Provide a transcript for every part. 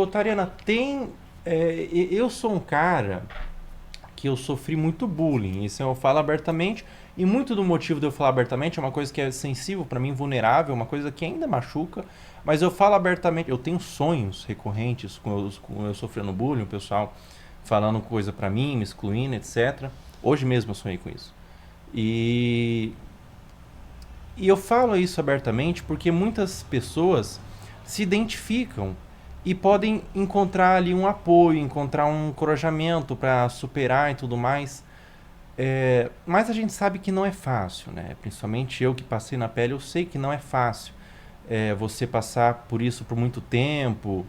Tariana, eu sou um cara que eu sofri muito bullying, isso eu falo abertamente, e muito do motivo de eu falar abertamente é uma coisa que é sensível pra mim, vulnerável, uma coisa que ainda machuca, mas eu falo abertamente, eu tenho sonhos recorrentes com eu sofrendo bullying, o pessoal falando coisa pra mim, me excluindo, etc. Hoje mesmo eu sonhei com isso. E, e eu falo isso abertamente porque muitas pessoas se identificam e podem encontrar ali um apoio, encontrar um encorajamento para superar e tudo mais. Mas a gente sabe que não é fácil, né? Principalmente eu que passei na pele, eu sei que não é fácil você passar por isso por muito tempo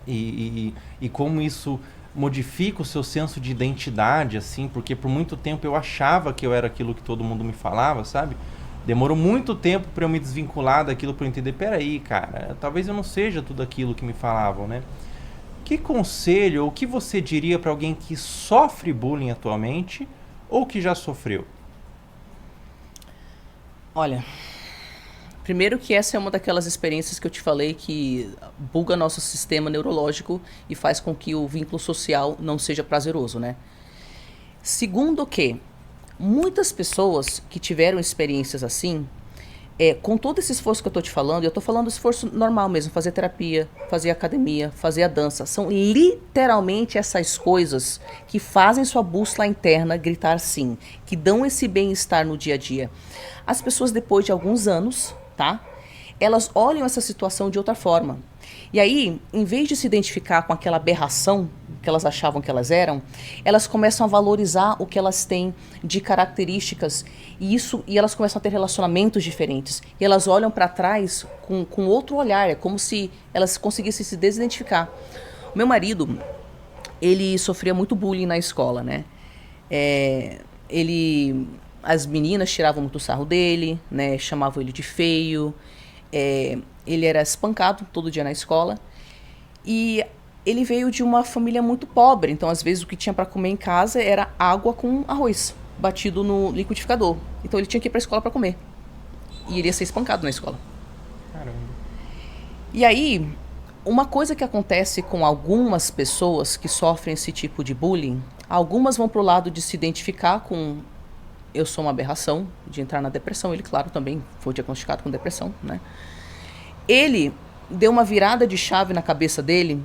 e como isso modifica o seu senso de identidade, assim, porque por muito tempo eu achava que eu era aquilo que todo mundo me falava, sabe? Demorou muito tempo para eu me desvincular daquilo para eu entender, peraí, cara, talvez eu não seja tudo aquilo que me falavam, né? Que conselho ou o que você diria para alguém que sofre bullying atualmente ou que já sofreu? Olha, primeiro que essa é uma daquelas experiências que eu te falei que buga nosso sistema neurológico e faz com que o vínculo social não seja prazeroso, né? Segundo que muitas pessoas que tiveram experiências assim, com todo esse esforço que eu tô te falando, eu tô falando esforço normal mesmo, fazer terapia, fazer academia, fazer a dança, são literalmente essas coisas que fazem sua bússola interna gritar sim, que dão esse bem-estar no dia a dia. As pessoas depois de alguns anos, tá? Elas olham essa situação de outra forma. E aí, em vez de se identificar com aquela aberração que elas achavam que elas começam a valorizar o que elas têm de características e elas começam a ter relacionamentos diferentes. E elas olham para trás com outro olhar, é como se elas conseguissem se desidentificar. O meu marido, ele sofria muito bullying na escola, né? É, ele, as meninas tiravam muito sarro dele, né? Chamavam ele de feio. Ele era espancado todo dia na escola. E ele veio de uma família muito pobre, então às vezes o que tinha para comer em casa era água com arroz batido no liquidificador. Então ele tinha que ir para a escola para comer. E ele ia ser espancado na escola. Caramba. E aí, uma coisa que acontece com algumas pessoas que sofrem esse tipo de bullying, algumas vão pro lado de se identificar com eu sou uma aberração, de entrar na depressão. Ele, claro, também foi diagnosticado com depressão, né? Ele deu uma virada de chave na cabeça dele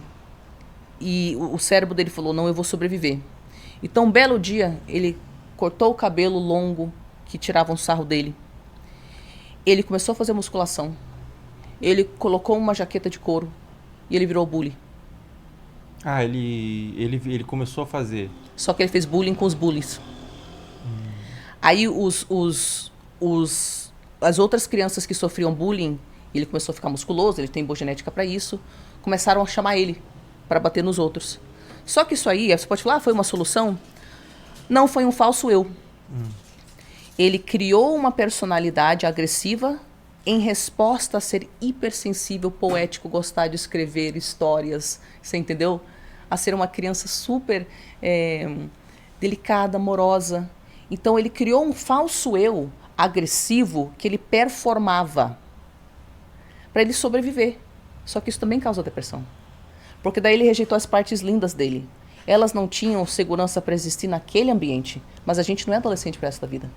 e o cérebro dele falou, não, eu vou sobreviver. Então, um belo dia, ele cortou o cabelo longo que tirava um sarro dele. Ele começou a fazer musculação. Ele colocou uma jaqueta de couro e ele virou bully. Ah, ele começou a fazer. Só que ele fez bullying com os bullies. Aí as outras crianças que sofriam bullying, ele começou a ficar musculoso, ele tem boa genética para isso, começaram a chamar ele para bater nos outros. Só que isso aí, você pode falar, foi uma solução? Não, foi um falso eu. Ele criou uma personalidade agressiva em resposta a ser hipersensível, poético, gostar de escrever histórias, você entendeu? A ser uma criança super delicada, amorosa. Então ele criou um falso eu agressivo que ele performava para ele sobreviver. Só que isso também causa depressão. Porque daí ele rejeitou as partes lindas dele. Elas não tinham segurança para existir naquele ambiente. Mas a gente não é adolescente para essa vida.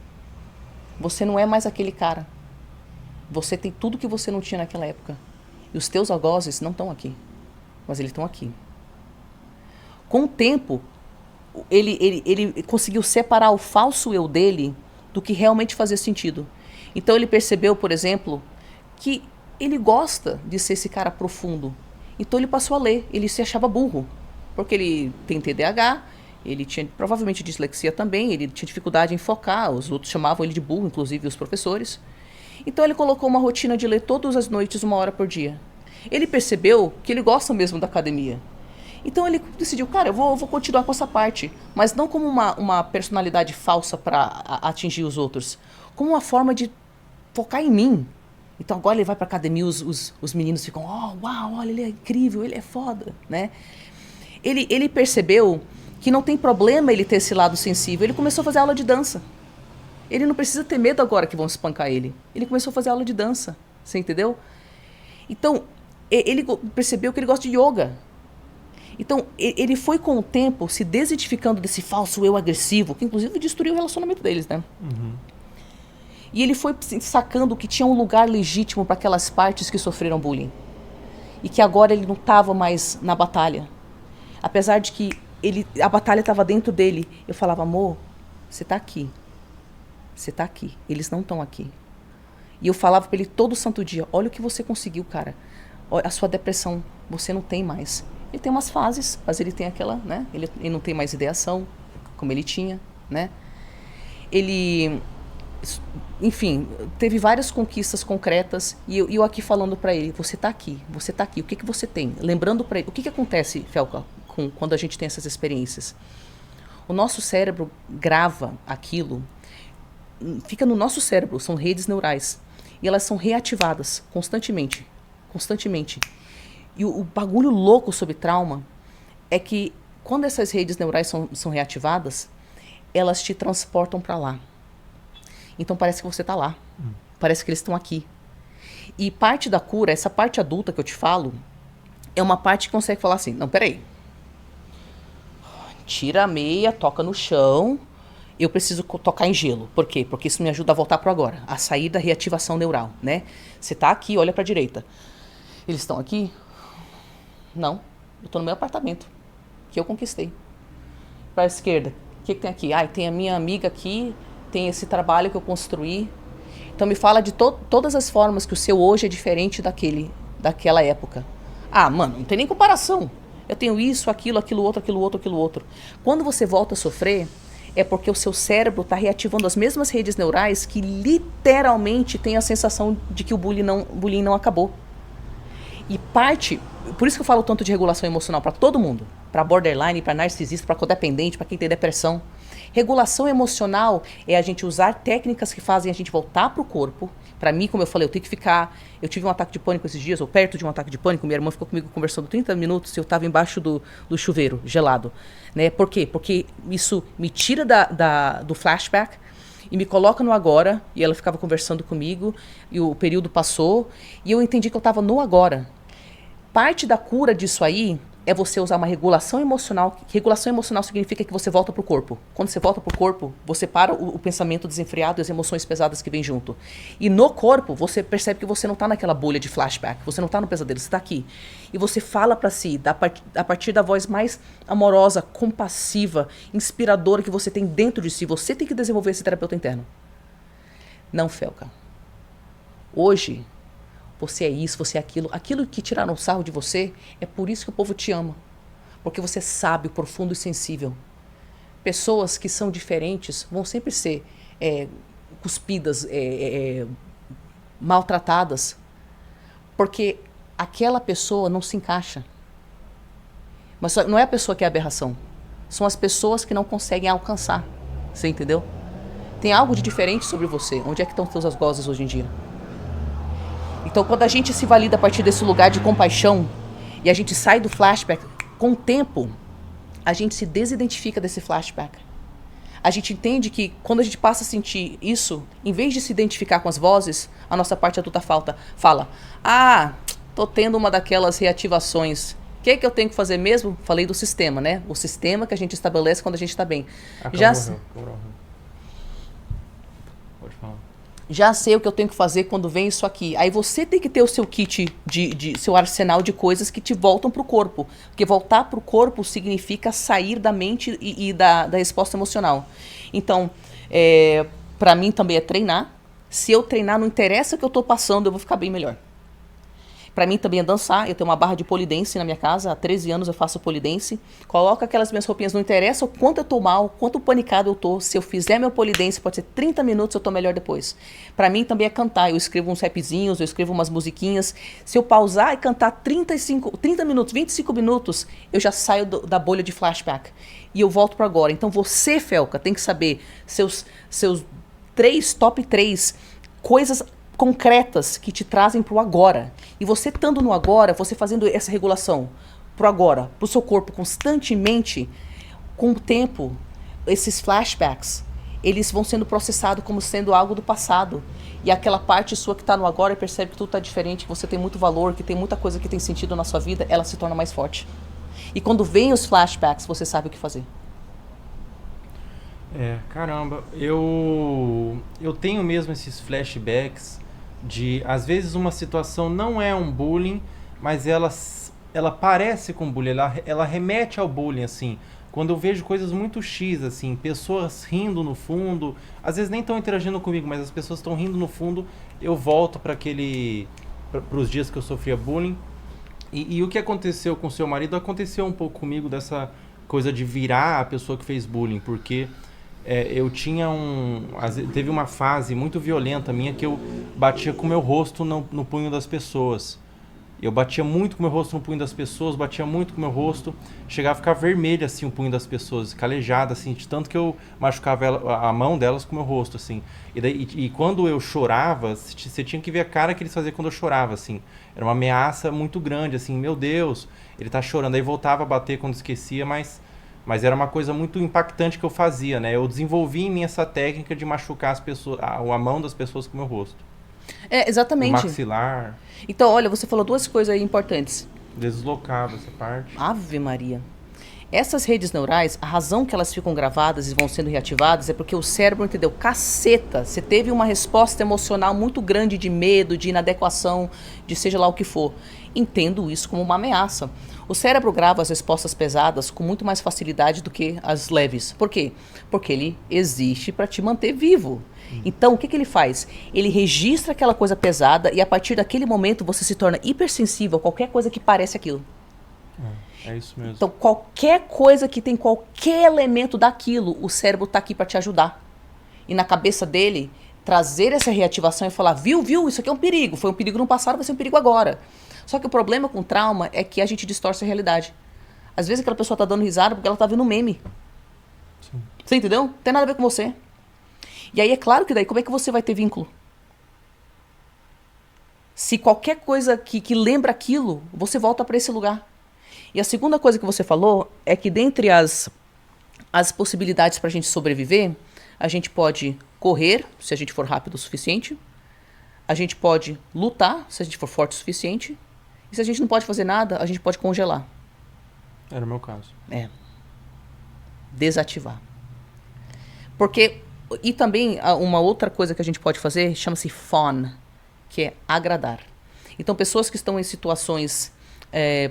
Você não é mais aquele cara. Você tem tudo que você não tinha naquela época. E os teus algozes não estão aqui. Mas eles estão aqui. Com o tempo, ele conseguiu separar o falso eu dele do que realmente fazia sentido. Então ele percebeu, por exemplo, que ele gosta de ser esse cara profundo. Então ele passou a ler, ele se achava burro. Porque ele tem TDAH, ele tinha provavelmente dislexia também, ele tinha dificuldade em focar, os outros chamavam ele de burro, inclusive os professores. Então ele colocou uma rotina de ler todas as noites 1 hora por dia. Ele percebeu que ele gosta mesmo da academia. Então ele decidiu, cara, eu vou continuar com essa parte, mas não como uma personalidade falsa para atingir os outros, como uma forma de focar em mim. Então agora ele vai para academia, os meninos ficam, oh, uau, olha, ele é incrível, ele é foda, né? Ele percebeu que não tem problema ele ter esse lado sensível. Ele começou a fazer aula de dança. Ele não precisa ter medo agora que vão espancar ele. Ele começou a fazer aula de dança, você entendeu? Então, ele percebeu que ele gosta de yoga. Então, ele foi com o tempo se desidentificando desse falso eu agressivo, que inclusive destruiu o relacionamento deles, né? Uhum. E ele foi sacando que tinha um lugar legítimo para aquelas partes que sofreram bullying. E que agora ele não estava mais na batalha. Apesar de que a batalha estava dentro dele. Eu falava, amor, você está aqui. Você está aqui. Eles não estão aqui. E eu falava para ele todo santo dia, olha o que você conseguiu, cara. Olha, a sua depressão, você não tem mais. Ele tem umas fases, mas ele tem aquela, né? Ele não tem mais ideação, como ele tinha, né? Ele, enfim, teve várias conquistas concretas e eu aqui falando para ele, você tá aqui, o que você tem? Lembrando para ele, o que acontece, Felca, quando a gente tem essas experiências? O nosso cérebro grava aquilo, fica no nosso cérebro, são redes neurais, e elas são reativadas constantemente. E o bagulho louco sobre trauma é que quando essas redes neurais são reativadas, elas te transportam para lá. Então parece que você está lá. Parece que eles estão aqui. E parte da cura, essa parte adulta que eu te falo, é uma parte que consegue falar assim, não, peraí. Tira a meia, toca no chão. Eu preciso tocar em gelo. Por quê? Porque isso me ajuda a voltar para agora. A sair da reativação neural, né? Você está aqui, olha para a direita. Eles estão aqui? Não. Eu estou no meu apartamento, que eu conquistei. Para a esquerda, o que tem aqui? Tem a minha amiga aqui, tem esse trabalho que eu construí. Então me fala de todas as formas que o seu hoje é diferente daquela época. Mano, não tem nem comparação. Eu tenho isso, aquilo outro. Quando você volta a sofrer, é porque o seu cérebro está reativando as mesmas redes neurais que literalmente tem a sensação de que o bullying não acabou. E por isso que eu falo tanto de regulação emocional para todo mundo, para borderline, para narcisista, para codependente, para quem tem depressão. Regulação emocional é a gente usar técnicas que fazem a gente voltar para o corpo. Para mim, como eu falei, eu tive um ataque de pânico esses dias, ou perto de um ataque de pânico, minha irmã ficou comigo conversando 30 minutos e eu estava embaixo do chuveiro, gelado. Né? Por quê? Porque isso me tira do flashback e me coloca no agora, e ela ficava conversando comigo, e o período passou, e eu entendi que eu estava no agora. Parte da cura disso aí é você usar uma regulação emocional. Regulação emocional significa que você volta pro corpo. Quando você volta pro corpo, você para o pensamento desenfreado e as emoções pesadas que vêm junto. E no corpo, você percebe que você não está naquela bolha de flashback, você não está no pesadelo, você está aqui. E você fala para si, a partir da voz mais amorosa, compassiva, inspiradora que você tem dentro de si. Você tem que desenvolver esse terapeuta interno. Não, Felca. Hoje, você é isso, você é aquilo. Aquilo que tiraram sarro de você, é por isso que o povo te ama. Porque você é sábio, profundo e sensível. Pessoas que são diferentes vão sempre ser cuspidas, maltratadas, porque aquela pessoa não se encaixa. Mas não é a pessoa que é a aberração. São as pessoas que não conseguem alcançar. Você entendeu? Tem algo de diferente sobre você. Onde é que estão os teus algozes hoje em dia? Então, quando a gente se valida a partir desse lugar de compaixão e a gente sai do flashback, com o tempo, a gente se desidentifica desse flashback. A gente entende que quando a gente passa a sentir isso, em vez de se identificar com as vozes, a nossa parte adulta fala, tô tendo uma daquelas reativações. O que eu tenho que fazer mesmo? Falei do sistema, né? O sistema que a gente estabelece quando a gente está bem. Pode falar. Já sei o que eu tenho que fazer quando vem isso aqui. Aí você tem que ter o seu kit, seu arsenal de coisas que te voltam para o corpo. Porque voltar para o corpo significa sair da mente e da resposta emocional. Então, para mim também é treinar. Se eu treinar, não interessa o que eu estou passando, eu vou ficar bem melhor. Para mim também é dançar. Eu tenho uma barra de pole dance na minha casa. Há 13 anos eu faço pole dance. Coloco aquelas minhas roupinhas. Não interessa o quanto eu tô mal, quanto panicado eu tô. Se eu fizer meu pole dance, pode ser 30 minutos, eu tô melhor depois. Para mim também é cantar. Eu escrevo uns rapzinhos, eu escrevo umas musiquinhas. Se eu pausar e cantar 30 minutos, 25 minutos, eu já saio da bolha de flashback. E eu volto para agora. Então você, Felca, tem que saber seus top 3 coisas concretas que te trazem para o agora. E você estando no agora, você fazendo essa regulação para o agora, para o seu corpo constantemente, com o tempo, esses flashbacks, eles vão sendo processados como sendo algo do passado. E aquela parte sua que está no agora e percebe que tudo está diferente, que você tem muito valor, que tem muita coisa que tem sentido na sua vida, ela se torna mais forte. E quando vem os flashbacks, você sabe o que fazer. Caramba, eu tenho mesmo esses flashbacks de, às vezes uma situação não é um bullying, mas ela parece com bullying, ela remete ao bullying, assim. Quando eu vejo coisas muito X, assim, pessoas rindo no fundo, às vezes nem estão interagindo comigo, mas as pessoas estão rindo no fundo, eu volto para os dias que eu sofria bullying. E o que aconteceu com seu marido aconteceu um pouco comigo, dessa coisa de virar a pessoa que fez bullying, porque eu tinha teve uma fase muito violenta minha que eu batia com o meu rosto no punho das pessoas. Eu batia muito com o meu rosto no punho das pessoas, batia muito com o meu rosto, chegava a ficar vermelho assim o punho das pessoas, calejado assim, de tanto que eu machucava a mão delas com o meu rosto assim. E quando eu chorava, você tinha que ver a cara que eles faziam quando eu chorava assim. Era uma ameaça muito grande assim, meu Deus, ele tá chorando. Aí voltava a bater quando esquecia, mas era uma coisa muito impactante que eu fazia, né? Eu desenvolvi em mim essa técnica de machucar as pessoas, a mão das pessoas com o meu rosto. O Exatamente. maxilar, Então, olha, você falou duas coisas aí importantes. deslocava essa parte. Ave Maria. Essas redes neurais, a razão que elas ficam gravadas e vão sendo reativadas é porque o cérebro entendeu, caceta, você teve uma resposta emocional muito grande de medo, de inadequação, de seja lá o que for. Entendo isso como uma ameaça. O cérebro grava as respostas pesadas com muito mais facilidade do que as leves. Por quê? Porque ele existe para te manter vivo. Então, o que ele faz? Ele registra aquela coisa pesada e a partir daquele momento você se torna hipersensível a qualquer coisa que parece aquilo. É isso mesmo. Então, qualquer coisa que tem qualquer elemento daquilo, o cérebro está aqui para te ajudar. E na cabeça dele, trazer essa reativação e falar, viu, isso aqui é um perigo. Foi um perigo no passado, vai ser um perigo agora. Só que o problema com trauma é que a gente distorce a realidade. Às vezes aquela pessoa está dando risada porque ela está vendo um meme. Sim. Você entendeu? Não tem nada a ver com você. E aí é claro que daí, como é que você vai ter vínculo? Se qualquer coisa que lembra aquilo, você volta para esse lugar. E a segunda coisa que você falou é que dentre as possibilidades para a gente sobreviver, a gente pode correr, se a gente for rápido o suficiente. A gente pode lutar, se a gente for forte o suficiente. E se a gente não pode fazer nada, a gente pode congelar. Era o meu caso. Desativar. Porque, e também uma outra coisa que a gente pode fazer chama-se fawn, que é agradar. Então, pessoas que estão em situações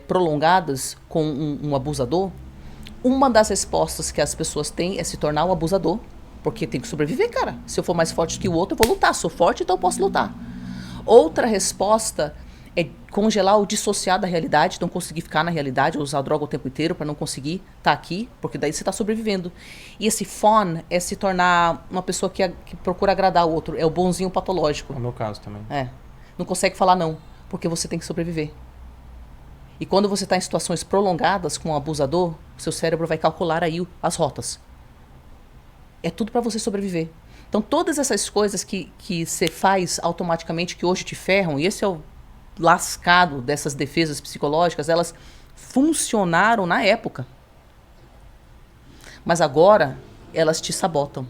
prolongadas com um abusador, uma das respostas que as pessoas têm é se tornar um abusador, porque tem que sobreviver, cara. Se eu for mais forte que o outro, eu vou lutar. Sou forte, então eu posso lutar. Outra resposta é congelar ou dissociar da realidade, não conseguir ficar na realidade, ou usar droga o tempo inteiro para não conseguir estar aqui, porque daí você está sobrevivendo. E esse fawn é se tornar uma pessoa que procura agradar o outro, é o bonzinho patológico. É o meu caso também. Não consegue falar não, porque você tem que sobreviver. E quando você está em situações prolongadas com um abusador, seu cérebro vai calcular aí as rotas. É tudo para você sobreviver. Então, todas essas coisas que você faz automaticamente, que hoje te ferram, e esse é o lascado dessas defesas psicológicas, elas funcionaram na época. Mas agora, elas te sabotam.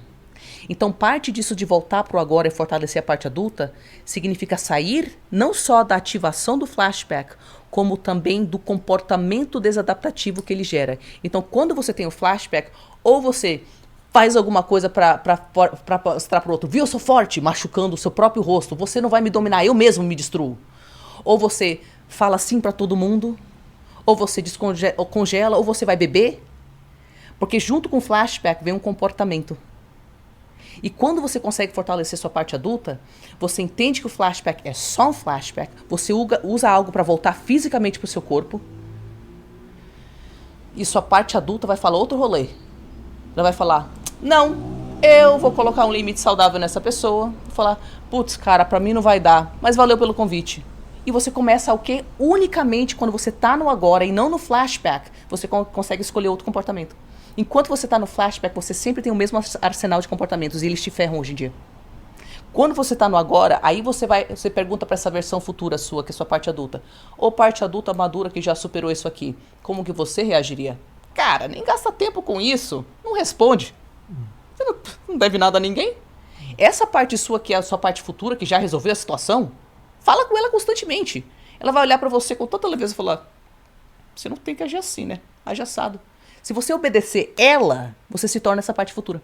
Então, parte disso de voltar para o agora e fortalecer a parte adulta, significa sair não só da ativação do flashback, como também do comportamento desadaptativo que ele gera. Então, quando você tem o flashback, ou você faz alguma coisa para mostrar para o outro, viu, eu sou forte, machucando o seu próprio rosto, você não vai me dominar, eu mesmo me destruo. Ou você fala assim para todo mundo, ou você congela, ou você vai beber, porque junto com o flashback vem um comportamento. E quando você consegue fortalecer sua parte adulta, você entende que o flashback é só um flashback, você usa algo para voltar fisicamente para o seu corpo, e sua parte adulta vai falar outro rolê. Ela vai falar, não, eu vou colocar um limite saudável nessa pessoa. Vou falar, putz, cara, pra mim não vai dar, mas valeu pelo convite. E você começa o quê? Unicamente quando você tá no agora e não no flashback, você consegue escolher outro comportamento. Enquanto você tá no flashback, você sempre tem o mesmo arsenal de comportamentos e eles te ferram hoje em dia. Quando você tá no agora, aí você pergunta pra essa versão futura sua, que é sua parte adulta. Ou parte adulta madura que já superou isso aqui. Como que você reagiria? Cara, nem gasta tempo com isso. Não responde. Você não deve nada a ninguém. Essa parte sua, que é a sua parte futura, que já resolveu a situação, fala com ela constantemente. Ela vai olhar pra você com tanta leveza e falar, Você não tem que agir assim, né? Age assado. Se você obedecer ela, você se torna essa parte futura.